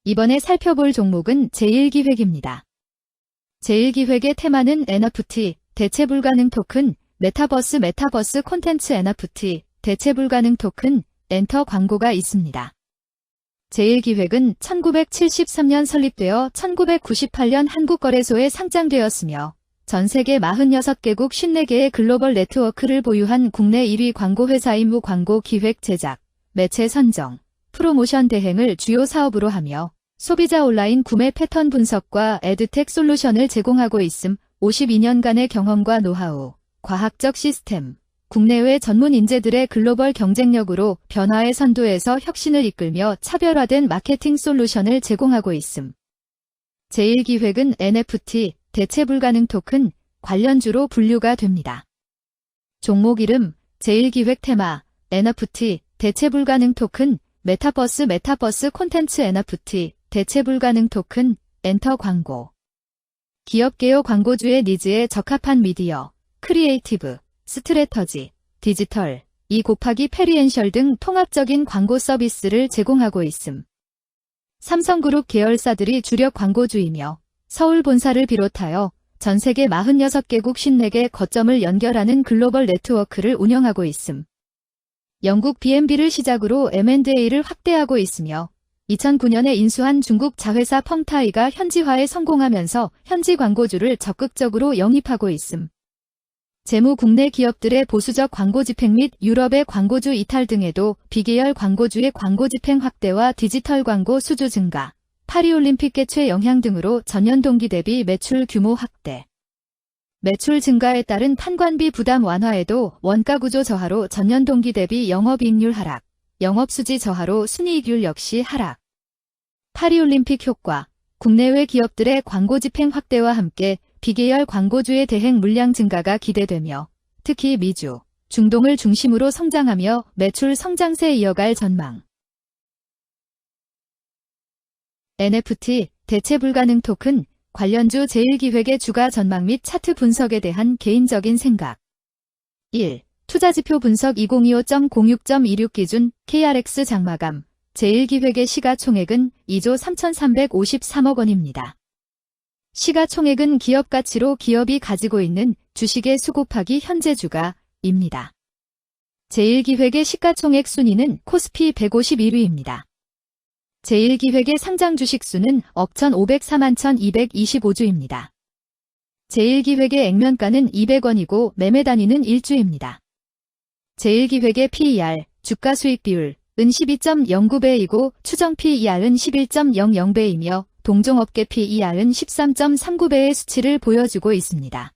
이번에 살펴볼 종목은 제1기획입니다. 제1기획의 테마는 NFT, 대체 불가능 토큰, 메타버스 콘텐츠 NFT, 대체 불가능 토큰, 엔터 광고가 있습니다. 제1기획은 1973년 설립되어 1998년 한국거래소에 상장되었으며 전 세계 46개국 54개의 글로벌 네트워크를 보유한 국내 1위 광고회사이므 광고 기획 제작, 매체 선정, 프로모션 대행을 주요 사업으로 하며 소비자 온라인 구매 패턴 분석과 에드텍 솔루션을 제공하고 있음. 52년간의 경험과 노하우, 과학적 시스템, 국내외 전문 인재들의 글로벌 경쟁력으로 변화의 선도에서 혁신을 이끌며 차별화된 마케팅 솔루션을 제공하고 있음. 제1기획은 NFT, 대체 불가능 토큰, 관련주로 분류가 됩니다. 종목 이름, 제1기획 테마, NFT, 대체 불가능 토큰, 메타버스 콘텐츠 NFT, 대체 불가능 토큰, 엔터 광고. 기업 개요 광고주의 니즈에 적합한 미디어, 크리에이티브, 스트래터지, 디지털, 2 페리엔셜 등 통합적인 광고 서비스를 제공하고 있음. 삼성그룹 계열사들이 주력 광고주이며 서울 본사를 비롯하여 전 세계 46개국 54개 거점을 연결하는 글로벌 네트워크를 운영하고 있음. 영국 B&B를 시작으로 M&A를 확대하고 있으며 2009년에 인수한 중국 자회사 펑타이가 현지화에 성공하면서 현지 광고주를 적극적으로 영입하고 있음. 재무 국내 기업들의 보수적 광고 집행 및 유럽의 광고주 이탈 등에도 비계열 광고주의 광고 집행 확대와 디지털 광고 수주 증가, 파리올림픽 개최 영향 등으로 전년 동기 대비 매출 규모 확대. 매출 증가에 따른 판관비 부담 완화에도 원가 구조 저하로 전년 동기 대비 영업이익률 하락, 영업수지 저하로 순이익률 역시 하락. 파리올림픽 효과, 국내외 기업들의 광고 집행 확대와 함께 비계열 광고주의 대행 물량 증가가 기대되며 특히 미주, 중동을 중심으로 성장하며 매출 성장세 이어갈 전망. NFT, 대체 불가능 토큰, 관련주 제1기획의 주가 전망 및 차트 분석에 대한 개인적인 생각. 1. 투자지표 분석 2025.06.26 기준 KRX 장마감, 제1기획의 시가총액은 2조 3,353억 원입니다. 시가총액은 기업가치로 기업이 가지고 있는 주식의 수 곱하기 현재 주가입니다. 제1기획의 시가총액 순위는 코스피 151위입니다. 제1기획의 상장 주식 수는 억 1,504만 1,225주입니다. 제1기획의 액면가는 200원이고 매매 단위는 1주입니다. 제1기획의 PER, 주가 수익 비율은 12.09배이고 추정 PER은 11.00배이며 동종업계 PER은 13.39배의 수치를 보여주고 있습니다.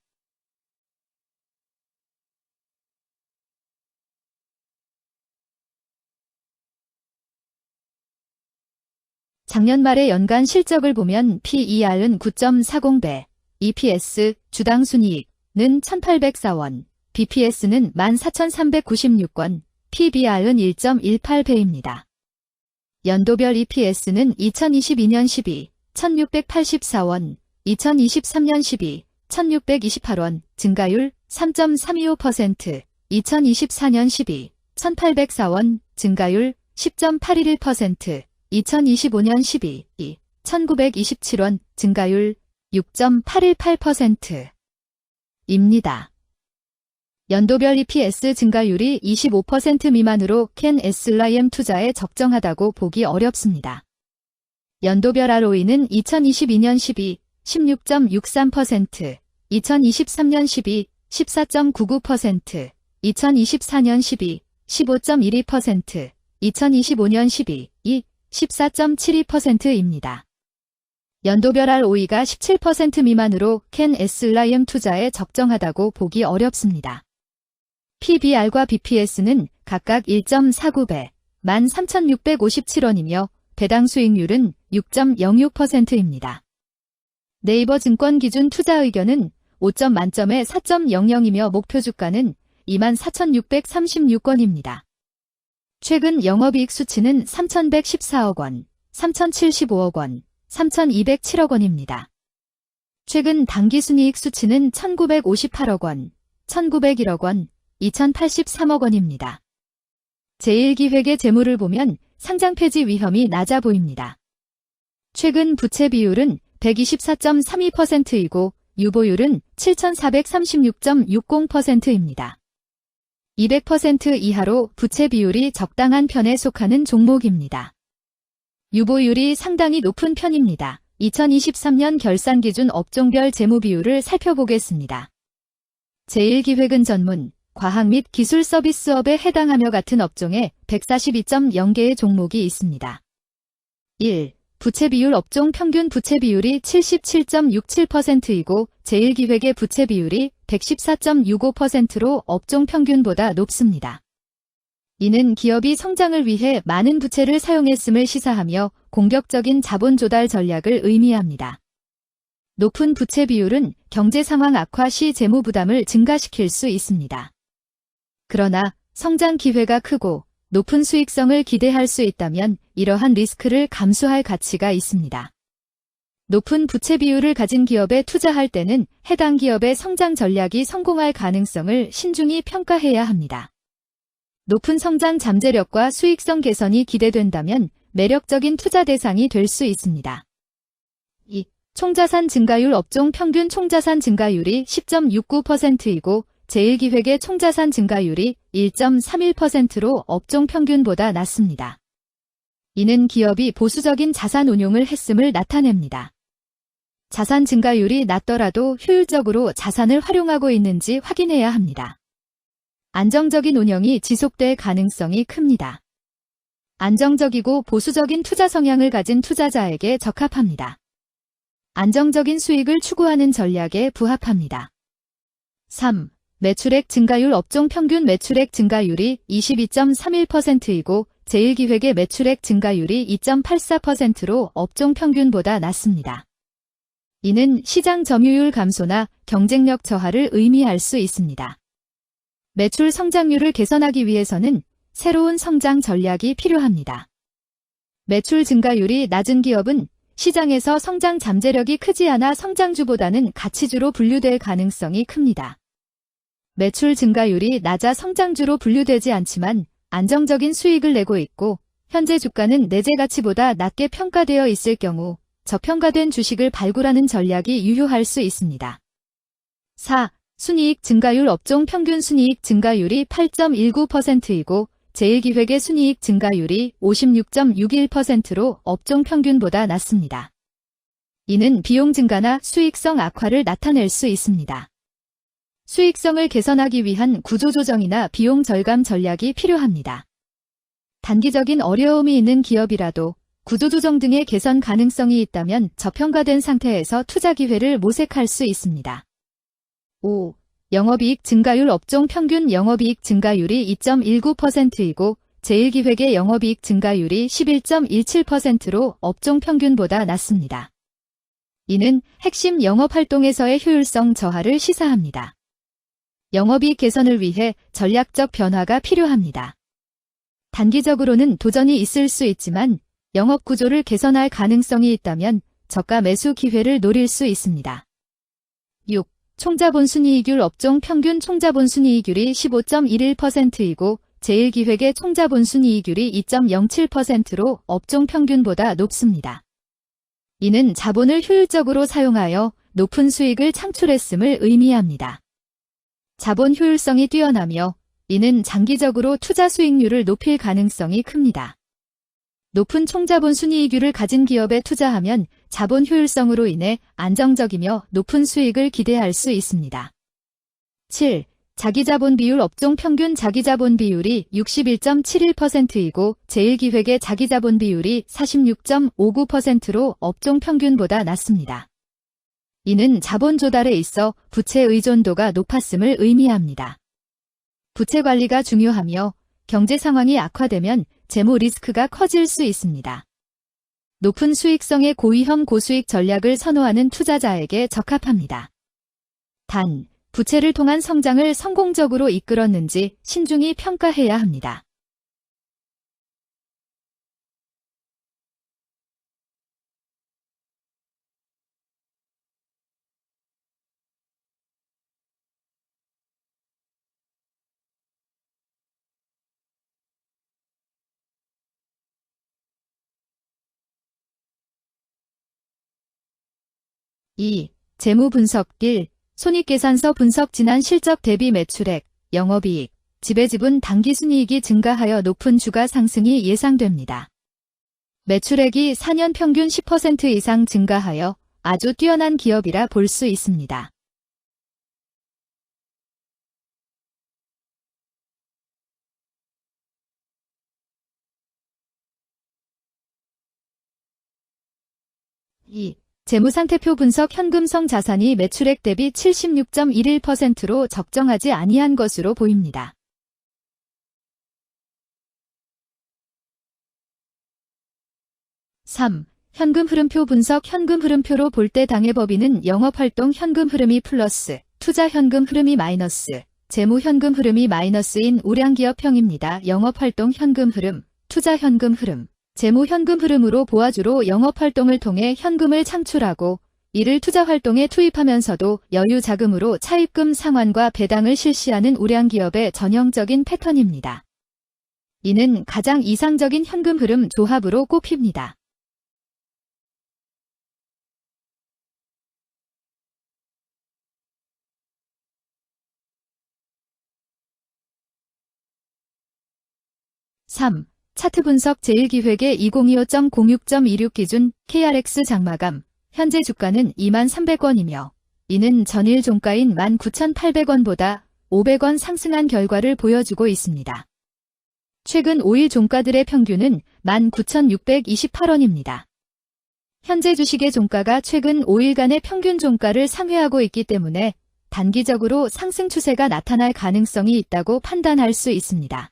작년 말의 연간 실적을 보면 PER은 9.40배, EPS, 주당 순이익은 1,804원, BPS는 14,396원, PBR은 1.18배입니다. 연도별 EPS는 2022년 12, 1,684원, 2023년 12, 1,628원, 증가율 3.325%, 2024년 12, 1,804원, 증가율 10.811%, 2025년 12, 1,927원, 증가율 6.818%입니다. 연도별 EPS 증가율이 25% 미만으로 캔 SLIM 투자에 적정하다고 보기 어렵습니다. 연도별 ROE는 2022년 12, 16.63%, 2023년 12, 14.99%, 2024년 12, 15.12%, 2025년 12, 14.72%입니다. 연도별 ROE가 17% 미만으로 캔 SLIM 투자에 적정하다고 보기 어렵습니다. PBR과 BPS는 각각 1.49배, 13,657원이며 배당 수익률은 6.06%입니다. 네이버 증권 기준 투자 의견은 5점 만점에 4.00이며 목표 주가는 24,636원입니다. 최근 영업이익 수치는 3,114억 원, 3,075억 원, 3,207억 원입니다. 최근 당기순이익 수치는 1,958억 원, 1,901억 원, 2,083억 원입니다. 제1기획의 재물을 보면 상장 폐지 위험이 낮아 보입니다. 최근 부채 비율은 124.32%이고 유보율은 7,436.60%입니다. 200% 이하로 부채 비율이 적당한 편에 속하는 종목입니다. 유보율이 상당히 높은 편입니다. 2023년 결산 기준 업종별 재무 비율을 살펴보겠습니다. 제1기획은 전문, 과학 및 기술 서비스업에 해당하며 같은 업종에 142.0개의 종목이 있습니다. 1. 부채 비율 업종 평균 부채 비율이 77.67%이고 제1기획의 부채 비율이 114.65%로 업종 평균보다 높습니다. 이는 기업이 성장을 위해 많은 부채를 사용했음을 시사하며 공격적인 자본 조달 전략을 의미합니다. 높은 부채 비율은 경제 상황 악화 시 재무 부담을 증가시킬 수 있습니다. 그러나 성장 기회가 크고 높은 수익성을 기대할 수 있다면 이러한 리스크를 감수할 가치가 있습니다. 높은 부채 비율을 가진 기업에 투자할 때는 해당 기업의 성장 전략이 성공할 가능성을 신중히 평가해야 합니다. 높은 성장 잠재력과 수익성 개선이 기대된다면 매력적인 투자 대상이 될 수 있습니다. 2. 총자산 증가율 업종 평균 총자산 증가율이 10.69%이고 제1기획의 총자산 증가율이 1.31%로 업종 평균보다 낮습니다. 이는 기업이 보수적인 자산 운용을 했음을 나타냅니다. 자산 증가율이 낮더라도 효율적으로 자산을 활용하고 있는지 확인해야 합니다. 안정적인 운영이 지속될 가능성이 큽니다. 안정적이고 보수적인 투자 성향을 가진 투자자에게 적합합니다. 안정적인 수익을 추구하는 전략에 부합합니다. 3. 매출액 증가율 업종 평균 매출액 증가율이 22.31%이고 제1기획의 매출액 증가율이 2.84%로 업종 평균보다 낮습니다. 이는 시장 점유율 감소나 경쟁력 저하를 의미할 수 있습니다. 매출 성장률을 개선하기 위해서는 새로운 성장 전략이 필요합니다. 매출 증가율이 낮은 기업은 시장에서 성장 잠재력이 크지 않아 성장주보다는 가치주로 분류될 가능성이 큽니다. 매출 증가율이 낮아 성장주로 분류되지 않지만 안정적인 수익을 내고 있고 현재 주가는 내재 가치보다 낮게 평가되어 있을 경우 저평가된 주식을 발굴하는 전략이 유효할 수 있습니다. 4. 순이익 증가율 업종 평균 순이익 증가율이 8.19%이고 제1기획의 순이익 증가율이 56.61%로 업종 평균보다 낮습니다. 이는 비용 증가나 수익성 악화를 나타낼 수 있습니다. 수익성을 개선하기 위한 구조조정이나 비용 절감 전략이 필요합니다. 단기적인 어려움이 있는 기업이라도 구조조정 등의 개선 가능성이 있다면 저평가된 상태에서 투자 기회를 모색할 수 있습니다. 5. 영업이익 증가율 업종 평균 영업이익 증가율이 2.19%이고 제1기획의 영업이익 증가율이 11.17%로 업종 평균보다 낮습니다. 이는 핵심 영업활동에서의 효율성 저하를 시사합니다. 영업이익 개선을 위해 전략적 변화가 필요합니다. 단기적으로는 도전이 있을 수 있지만 영업 구조를 개선할 가능성이 있다면 저가 매수 기회를 노릴 수 있습니다. 6. 총자본순이익률 업종 평균 총자본순이익률이 15.11%이고 제1기획의 총자본순이익률이 2.07%로 업종 평균보다 높습니다. 이는 자본을 효율적으로 사용하여 높은 수익을 창출했음을 의미합니다. 자본 효율성이 뛰어나며 이는 장기적으로 투자 수익률을 높일 가능성이 큽니다. 높은 총자본 순이익률을 가진 기업에 투자하면 자본 효율성으로 인해 안정적이며 높은 수익을 기대할 수 있습니다. 7. 자기자본 비율 업종 평균 자기자본 비율이 61.71%이고 제1기획의 자기자본 비율이 46.59%로 업종 평균보다 낮습니다. 이는 자본 조달에 있어 부채 의존도가 높았음을 의미합니다. 부채 관리가 중요하며 경제 상황이 악화되면 재무 리스크가 커질 수 있습니다. 높은 수익성의 고위험 고수익 전략을 선호하는 투자자에게 적합합니다. 단, 부채를 통한 성장을 성공적으로 이끌었는지 신중히 평가해야 합니다. 2. 재무 분석 1. 손익계산서 분석 지난 실적 대비 매출액, 영업이익, 지배지분 당기순이익이 증가하여 높은 주가 상승이 예상됩니다. 매출액이 4년 평균 10% 이상 증가하여 아주 뛰어난 기업이라 볼 수 있습니다. 이 재무상태표 분석 현금성 자산이 매출액 대비 76.11%로 적정하지 아니한 것으로 보입니다. 3. 현금 흐름표 분석 현금 흐름표로 볼 때 당해법인은 영업활동 현금 흐름이 플러스, 투자 현금 흐름이 마이너스, 재무 현금 흐름이 마이너스인 우량기업형입니다. 영업활동 현금 흐름, 투자 현금 흐름, 재무 현금 흐름으로 보아주로 영업활동을 통해 현금을 창출하고 이를 투자활동에 투입하면서도 여유 자금으로 차입금 상환과 배당을 실시하는 우량기업의 전형적인 패턴입니다. 이는 가장 이상적인 현금 흐름 조합으로 꼽힙니다. (3) 차트 분석 제1기획의 2025.06.26 기준 KRX 장마감 현재 주가는 23,300원이며 이는 전일 종가인 19,800원보다 500원 상승한 결과를 보여주고 있습니다. 최근 5일 종가들의 평균은 19,628원입니다. 현재 주식의 종가가 최근 5일간의 평균 종가를 상회하고 있기 때문에 단기적으로 상승 추세가 나타날 가능성이 있다고 판단할 수 있습니다.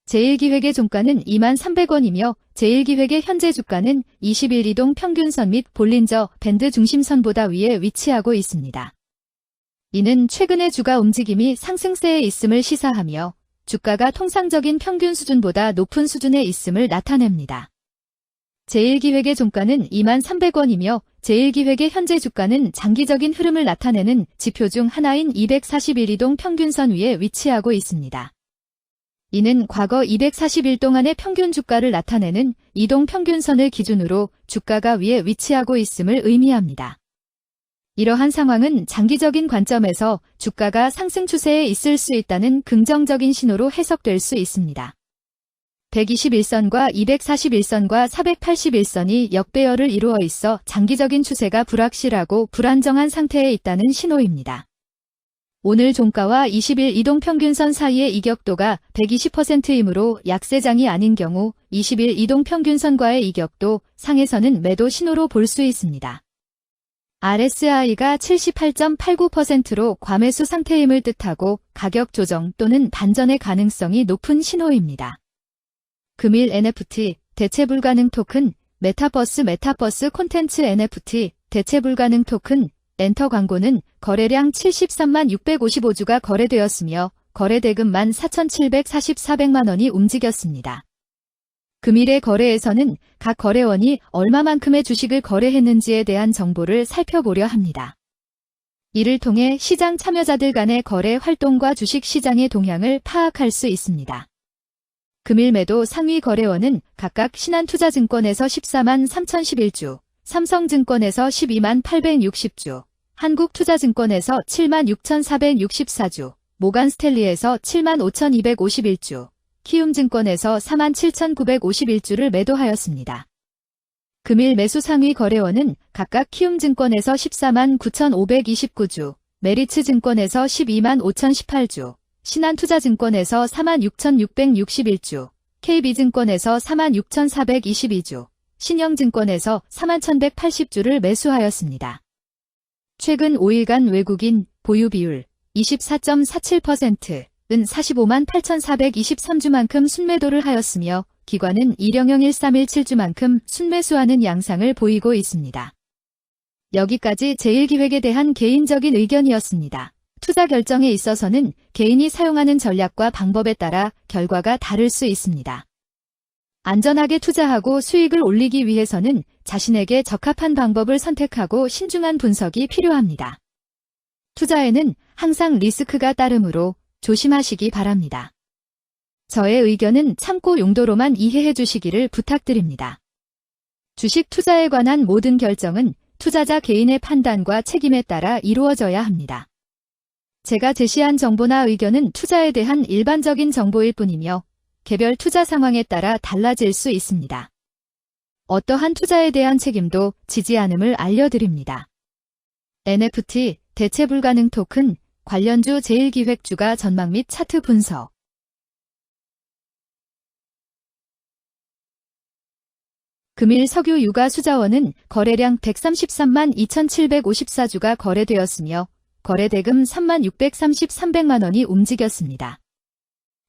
제1기획의 종가는 23,300원이며 제1기획의 현재 주가는 20일 이동 평균선 및 볼린저 밴드 중심선보다 위에 위치하고 있습니다. 이는 최근의 주가 움직임이 상승세에 있음을 시사하며 주가가 통상적인 평균 수준보다 높은 수준에 있음을 나타냅니다. 제1기획의 종가는 23,300원이며 제1기획의 현재 주가는 장기적인 흐름을 나타내는 지표 중 하나인 241 이동 평균선 위에 위치하고 있습니다. 이는 과거 241 동안의 평균 주가를 나타내는 이동 평균선을 기준으로 주가가 위에 위치하고 있음을 의미합니다. 이러한 상황은 장기적인 관점에서 주가가 상승 추세에 있을 수 있다는 긍정적인 신호로 해석될 수 있습니다. 121선과 241선과 481선이 역배열을 이루어 있어 장기적인 추세가 불확실하고 불안정한 상태에 있다는 신호입니다. 오늘 종가와 20일 이동평균선 사이의 이격도가 120%이므로 약세장이 아닌 경우 20일 이동평균선과의 이격도 상에서는 매도 신호로 볼 수 있습니다. RSI가 78.89%로 과매수 상태임을 뜻하고 가격 조정 또는 반전의 가능성이 높은 신호입니다. 금일 NFT, 대체 불가능 토큰, 메타버스 콘텐츠 NFT, 대체 불가능 토큰, 엔터 광고는 거래량 73만 655주가 거래되었으며 거래대금 14,744백만 원이 움직였습니다. 금일의 거래에서는 각 거래원이 얼마만큼의 주식을 거래했는지에 대한 정보를 살펴보려 합니다. 이를 통해 시장 참여자들 간의 거래 활동과 주식 시장의 동향을 파악할 수 있습니다. 금일 매도 상위 거래원은 각각 신한투자증권에서 14만 3,011주, 삼성증권에서 12만 860주, 한국투자증권에서 7만 6,464주, 모간스탠리에서 7만 5,251주, 키움증권에서 4만 7,951주를 매도하였습니다. 금일 매수 상위 거래원은 각각 키움증권에서 14만 9,529주, 메리츠증권에서 12만 5,018주, 신한투자증권에서 4만 6,661주, KB증권에서 4만 6,422주, 신영증권에서 4만 1,180주를 매수하였습니다. 최근 5일간 외국인 보유 비율 24.47%은 45만 8,423주만큼 순매도를 하였으며 기관은 일영형 1317주만큼 순매수하는 양상을 보이고 있습니다. 여기까지 제1기획에 대한 개인적인 의견이었습니다. 투자 결정에 있어서는 개인이 사용하는 전략과 방법에 따라 결과가 다를 수 있습니다. 안전하게 투자하고 수익을 올리기 위해서는 자신에게 적합한 방법을 선택하고 신중한 분석이 필요합니다. 투자에는 항상 리스크가 따르므로 조심하시기 바랍니다. 저의 의견은 참고 용도로만 이해해 주시기를 부탁드립니다. 주식 투자에 관한 모든 결정은 투자자 개인의 판단과 책임에 따라 이루어져야 합니다. 제가 제시한 정보나 의견은 투자에 대한 일반적인 정보일 뿐이며 개별 투자 상황에 따라 달라질 수 있습니다. 어떠한 투자에 대한 책임도 지지 않음을 알려드립니다. NFT, 대체 불가능 토큰, 관련주 제1기획 주가 전망 및 차트 분석. 금일 석유 유가 수자원은 거래량 133만 2,754주가 거래되었으며 거래대금 36,300만 원이 움직였습니다.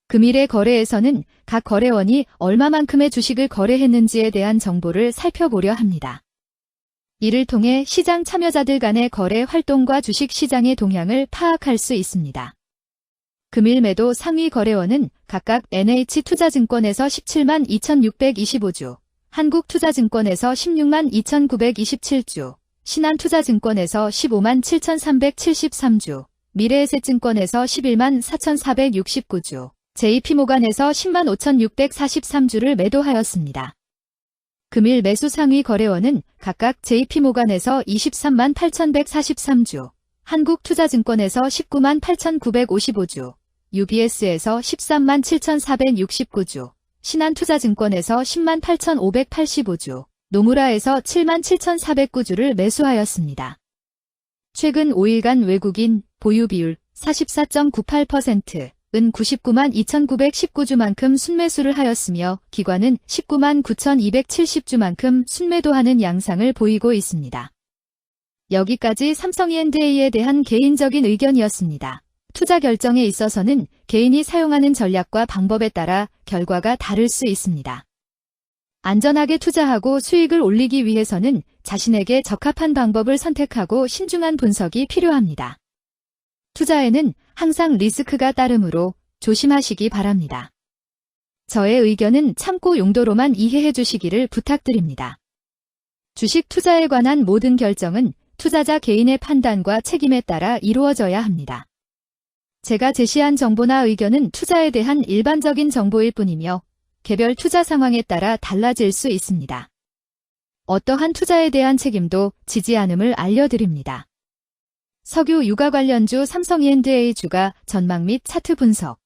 금일의 거래에서는 각 거래원이 얼마만큼의 주식을 거래했는지에 대한 정보를 살펴보려 합니다. 이를 통해 시장 참여자들 간의 거래 활동과 주식 시장의 동향을 파악할 수 있습니다. 금일 매도 상위 거래원은 각각 NH투자증권에서 17만 2,625주, 한국투자증권에서 16만 2,927주, 신한투자증권에서 15만 7,373주, 미래에셋증권에서 11만 4,469주, JP모간에서 10만 5,643주를 매도하였습니다. 금일 매수 상위 거래원은 각각 JP모간에서 23만 8,143주, 한국투자증권에서 19만 8,955주, UBS에서 13만 7,469주, 신한투자증권에서 10만 8,585주, 노무라에서 7만 7,409주를 매수하였습니다. 최근 5일간 외국인 보유 비율 44.98%, 은 99만 2,919주만큼 순매수를 하였으며 기관은 19만 9,270주만큼 순매도하는 양상을 보이고 있습니다. 여기까지 삼성E&A에 대한 개인적인 의견이었습니다. 투자 결정에 있어서는 개인이 사용하는 전략과 방법에 따라 결과가 다를 수 있습니다. 안전하게 투자하고 수익을 올리기 위해서는 자신에게 적합한 방법을 선택하고 신중한 분석이 필요합니다. 투자에는 항상 리스크가 따르므로 조심하시기 바랍니다. 저의 의견은 참고 용도로만 이해해 주시기를 부탁드립니다. 주식 투자에 관한 모든 결정은 투자자 개인의 판단과 책임에 따라 이루어져야 합니다. 제가 제시한 정보나 의견은 투자에 대한 일반적인 정보일 뿐이며 개별 투자 상황에 따라 달라질 수 있습니다. 어떠한 투자에 대한 책임도 지지 않음을 알려드립니다. 석유 유가 관련주 삼성E&A 주가 전망 및 차트 분석.